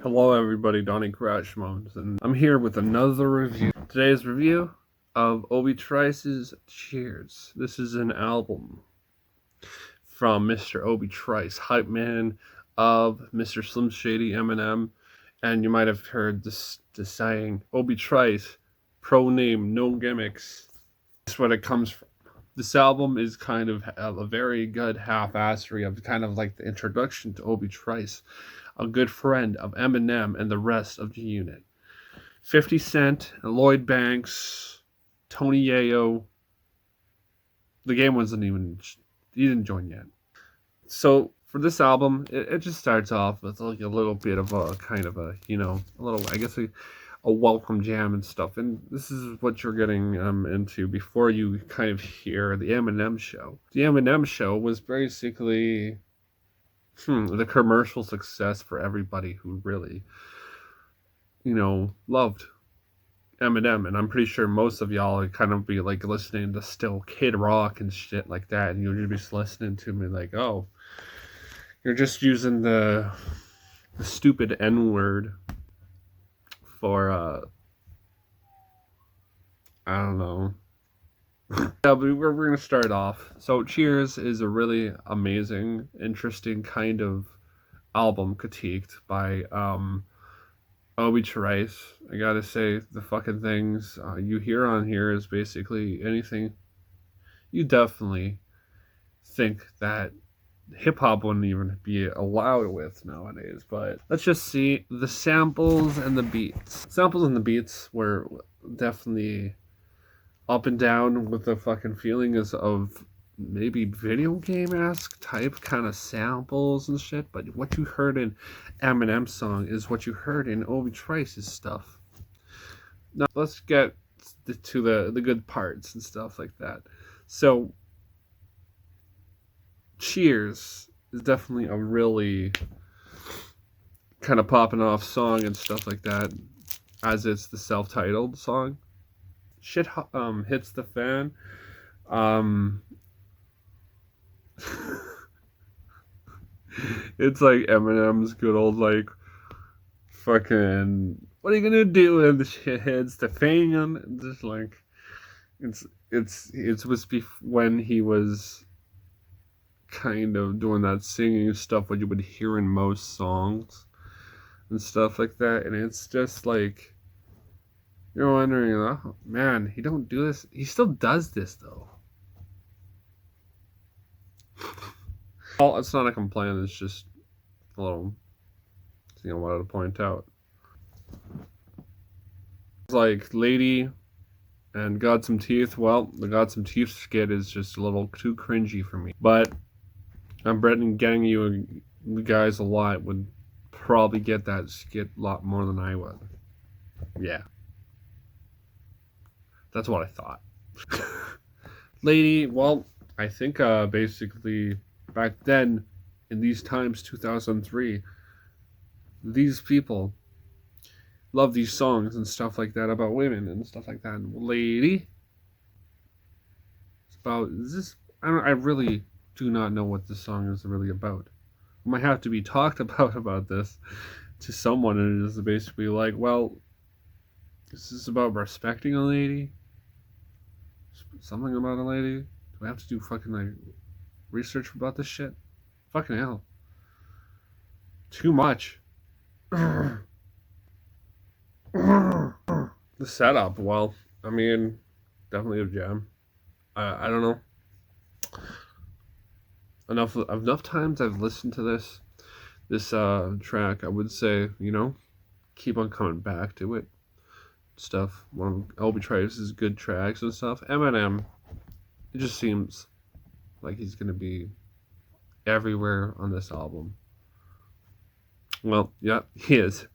Hello everybody, Donnie Crashmones, and I'm here with another review. Today's review of Obie Trice's Cheers. This is an album from Mr. Obie Trice, hype man of Mr. Slim Shady Eminem, and you might have heard this saying, Obie Trice, pro name, no gimmicks. That's what it comes from. This album is kind of a very good half-assery of kind of like the introduction to Obie Trice, a good friend of Eminem and the rest of the unit. 50 Cent, Lloyd Banks, Tony Yayo. The game wasn't even, he didn't join yet. So for this album, it just starts off with like a little bit of a kind of a, a little, I guess, a welcome jam and stuff. And this is what you're getting into before you kind of hear the Eminem show. The Eminem show was basically the commercial success for everybody who really, loved Eminem. And I'm pretty sure most of y'all would kind of be like listening to still Kid Rock and shit like that. And you'd be just listening to me like, oh, you're just using the stupid N-word for, I don't know. Yeah, but we're going to start off. So Cheers is a really amazing, interesting kind of album critiqued by Obie Trice. I gotta say, the fucking things you hear on here is basically anything you definitely think that hip-hop wouldn't even be allowed with nowadays. But let's just see the samples and the beats. Samples and the beats were definitely up and down with the fucking feelings of maybe video game-esque type kind of samples and shit, but what you heard in Eminem's song is what you heard in Obie Trice's stuff. Now let's get to the good parts and stuff like that. So Cheers is definitely a really kind of popping off song and stuff like that, as it's the self-titled song. Shit hits the fan. It's like Eminem's good old like fucking what are you gonna do when the shit hits the fan? Just like it was when he was kind of doing that singing stuff what you would hear in most songs and stuff like that, and it's just like you're wondering, oh man, he don't do this. He still does this though. Well, it's not a complaint. It's just a little thing I wanted to point out. It's like Lady and Got Some Teeth. Well, the Got Some Teeth skit is just a little too cringy for me. But I'm betting getting you guys a lot would probably get that skit a lot more than I would. Yeah. That's what I thought. Lady, well, I think basically back then, in these times, 2003, these people love these songs and stuff like that about women and stuff like that. And Lady, it's about this. I really do not know what this song is really about. I might have to be talked about this to someone, and it is basically like, well, is this about respecting a lady? Something about a lady? Do I have to do fucking like research about this shit? Fucking hell. Too much. The setup, well, I mean, definitely a jam. I don't know. Enough times I've listened to this track, I would say, keep on coming back to it. Stuff. One of Obie Trice's good tracks and stuff. Eminem, it just seems like he's gonna be everywhere on this album. Well, yeah, he is.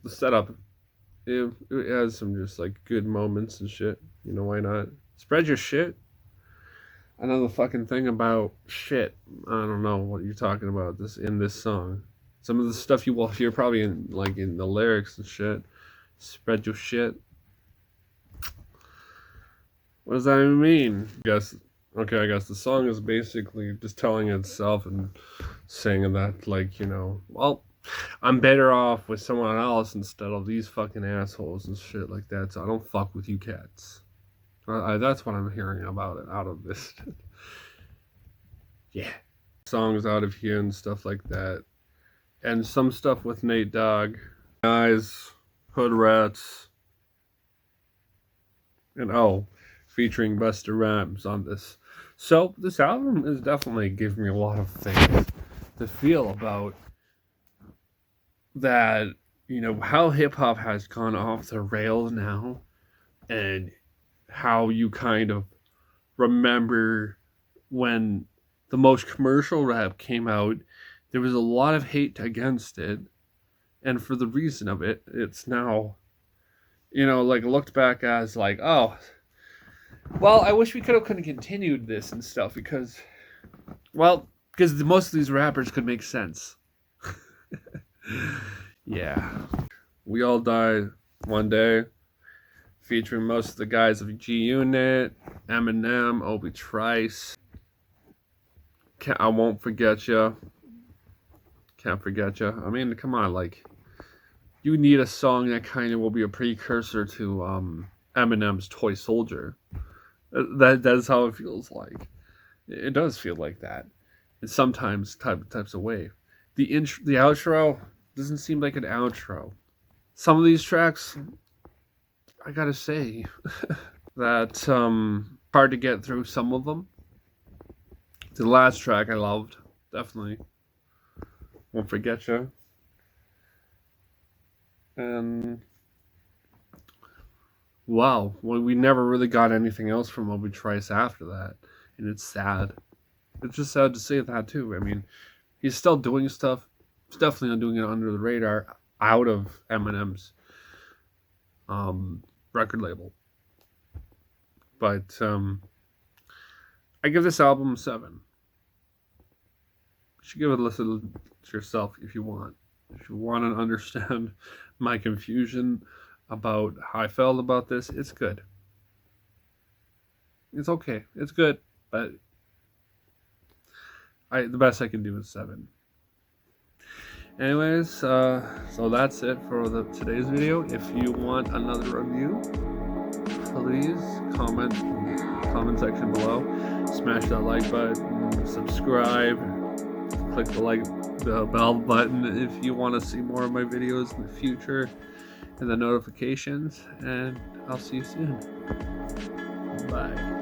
The setup, it has some just like good moments and shit. Why not? Spread your shit. Another fucking thing about shit. I don't know what you're talking about in this song. Some of the stuff you will hear probably in the lyrics and shit. Spread your shit. What does that even mean? I guess the song is basically just telling itself and saying that, well, I'm better off with someone else instead of these fucking assholes and shit like that. So I don't fuck with you cats. That's what I'm hearing about it out of this. Yeah. Songs out of here and stuff like that. And some stuff with Nate Dogg. Guys, Hood Rats. And featuring Busta Rhymes on this. So this album is definitely giving me a lot of things to feel about that, how hip hop has gone off the rails now, and how you kind of remember when the most commercial rap came out, there was a lot of hate against it, and for the reason of it, it's now, like looked back as like, oh, well, I wish we could have continued this and stuff because most of these rappers could make sense. Yeah. We All Die One Day, featuring most of the guys of G Unit, Eminem, Obie Trice. I Won't Forget Ya. Can't Forget Ya. I mean, come on, like, you need a song that kind of will be a precursor to Eminem's Toy Soldier. That's how it feels like. It does feel like that. And sometimes types of way. The outro doesn't seem like an outro. Some of these tracks, I gotta say, that hard to get through some of them. The last track I loved, definitely. Won't Forget Ya. And wow, well, we never really got anything else from Obie Trice after that, and it's sad. It's just sad to say that too. I mean, he's still doing stuff. He's definitely not doing it under the radar, out of Eminem's record label. But I give this album a 7. You should give it a listen to yourself if you want. If you want to understand my confusion about how I felt about this, it's good. It's okay. It's good, but the best I can do is 7. Anyways, so that's it for today's video. If you want another review, please comment in the comment section below. Smash that like button, subscribe, click the bell button if you want to see more of my videos in the future, and the notifications, and I'll see you soon. Bye.